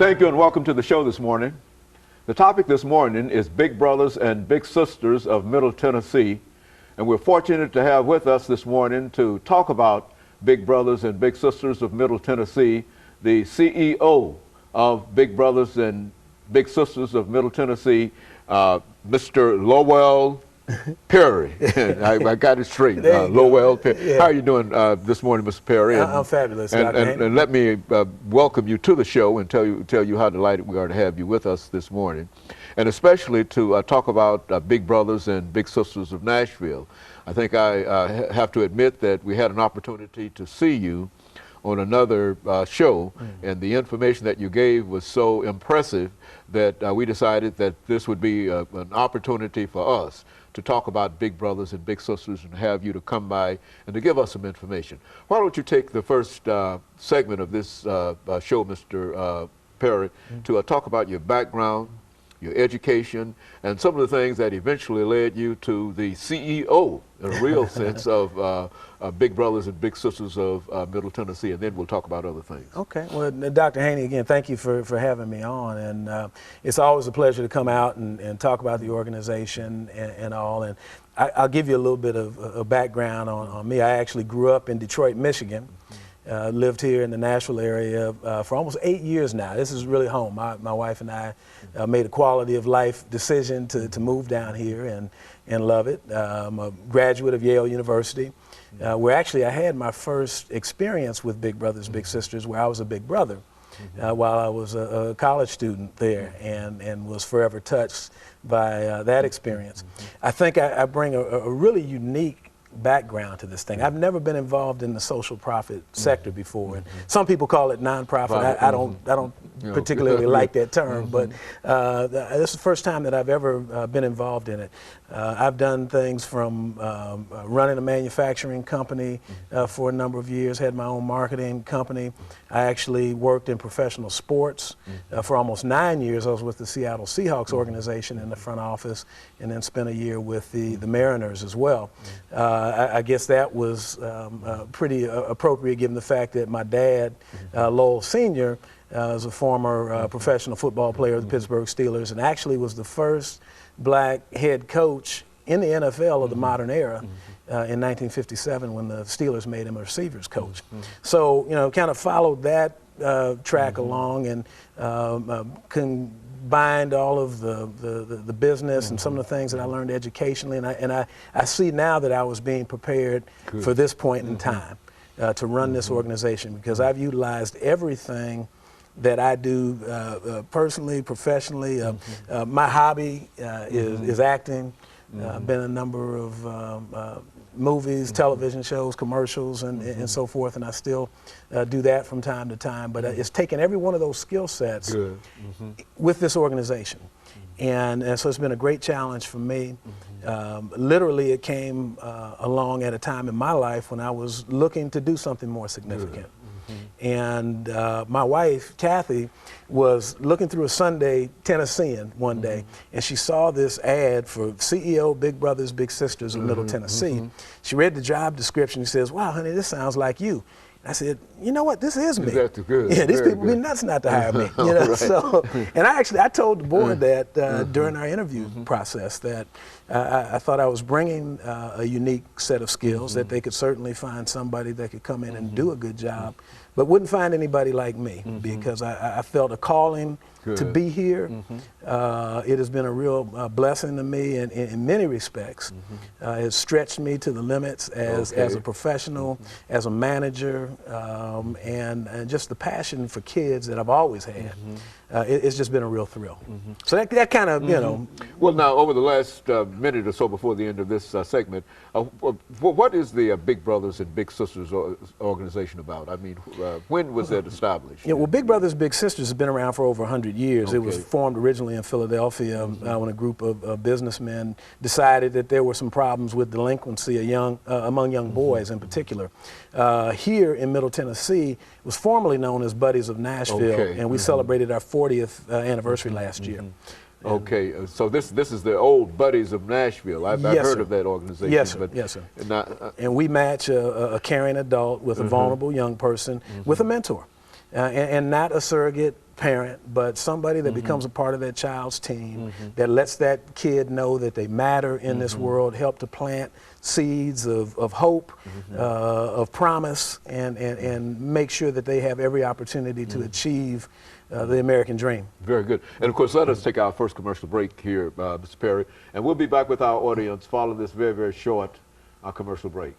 Thank you and welcome to the show this morning. The topic this morning is Big Brothers and Big Sisters of Middle Tennessee. And we're fortunate to have with us this morning to talk about Big Brothers and Big Sisters of Middle Tennessee, the CEO of Big Brothers and Big Sisters of Middle Tennessee, Mr. Lowell Perry. I got it straight. Lowell Perry. Yeah. How are you doing this morning, Mr. Perry? I'm fabulous, Dr. And let me welcome you to the show and tell you how delighted we are to have you with us this morning, and especially to talk about Big Brothers and Big Sisters of Nashville. I think I have to admit that we had an opportunity to see you on another show, and the information that you gave was so impressive that we decided that this would be an opportunity for us to talk about Big Brothers and Big Sisters and have you to come by and to give us some information. Why don't you take the first segment of this show, Mr. Perry, to talk about your background, your education, and some of the things that eventually led you to the CEO, in a real sense, of Big Brothers and Big Sisters of Middle Tennessee, and then we'll talk about other things. Okay. Well, Dr. Haney, again, thank you for having me on, and it's always a pleasure to come out and talk about the organization and all. And I'll give you a little bit of a background on me. I actually grew up in Detroit, Michigan. Lived here in the Nashville area for almost 8 years now. This is really home. My wife and I made a quality of life decision to move down here and love it. I'm a graduate of Yale University, where actually I had my first experience with Big Brothers, Big Sisters, where I was a big brother while I was a college student there, and was forever touched by that experience. I think I bring a really unique background to this thing. I've never been involved in the social profit sector before, and some people call it nonprofit. I don't particularly like that term, but this is the first time that I've ever been involved in it. I've done things from running a manufacturing company for a number of years, had my own marketing company. I actually worked in professional sports for almost 9 years. I was with the Seattle Seahawks organization in the front office, and then spent a year with the Mariners as well. I guess that was pretty appropriate given the fact that my dad, Lowell Sr., was a former professional football player of the Pittsburgh Steelers, and actually was the first black head coach in the NFL of the modern era in 1957 when the Steelers made him a receivers coach. So, you know, kind of followed that track along, and combined all of the business and some of the things that I learned educationally, and I see now that I was being prepared for this point in time to run this organization, because I've utilized everything that I do personally, professionally. My hobby is acting. I've been in a number of movies, television shows, commercials, and so forth, and I still do that from time to time. But it's taken every one of those skill sets with this organization. And so it's been a great challenge for me. Literally, it came along at a time in my life when I was looking to do something more significant. And my wife, Kathy, was looking through a Sunday Tennessean one day, and she saw this ad for CEO Big Brothers, Big Sisters of Middle Tennessee. She read the job description. She says, "Wow, honey, this sounds like you." I said, "You know what? This is me." That's good. Yeah, these people be nuts not to hire me. You know, so, and I told the board that during our interview process that I thought I was bringing a unique set of skills, that they could certainly find somebody that could come in and do a good job, but wouldn't find anybody like me, because I felt a calling to be here. It has been a real blessing to me in many respects. It's stretched me to the limits as a professional, as a manager, and just the passion for kids that I've always had. It's just been a real thrill. So that kind of, you know. Well, now, over the last minute or so before the end of this segment, what is the Big Brothers and Big Sisters organization about? I mean, when was that established? Yeah, well, Big Brothers Big Sisters has been around for over 100 years. It was formed originally in Philadelphia when a group of businessmen decided that there were some problems with delinquency among young boys in particular. Here in Middle Tennessee, it was formerly known as Buddies of Nashville, and we celebrated our 40th anniversary last year. Okay, so this is the old Buddies of Nashville. I've heard of that organization. Yes, sir. But yes, sir. And we match a caring adult with a vulnerable young person with a mentor. and not a surrogate parent, but somebody that becomes a part of that child's team, that lets that kid know that they matter in this world, help to plant seeds of hope, of promise, and make sure that they have every opportunity to achieve the American dream. Very good. And of course, let us take our first commercial break here, Mr. Perry, and we'll be back with our audience following this very, very short commercial break.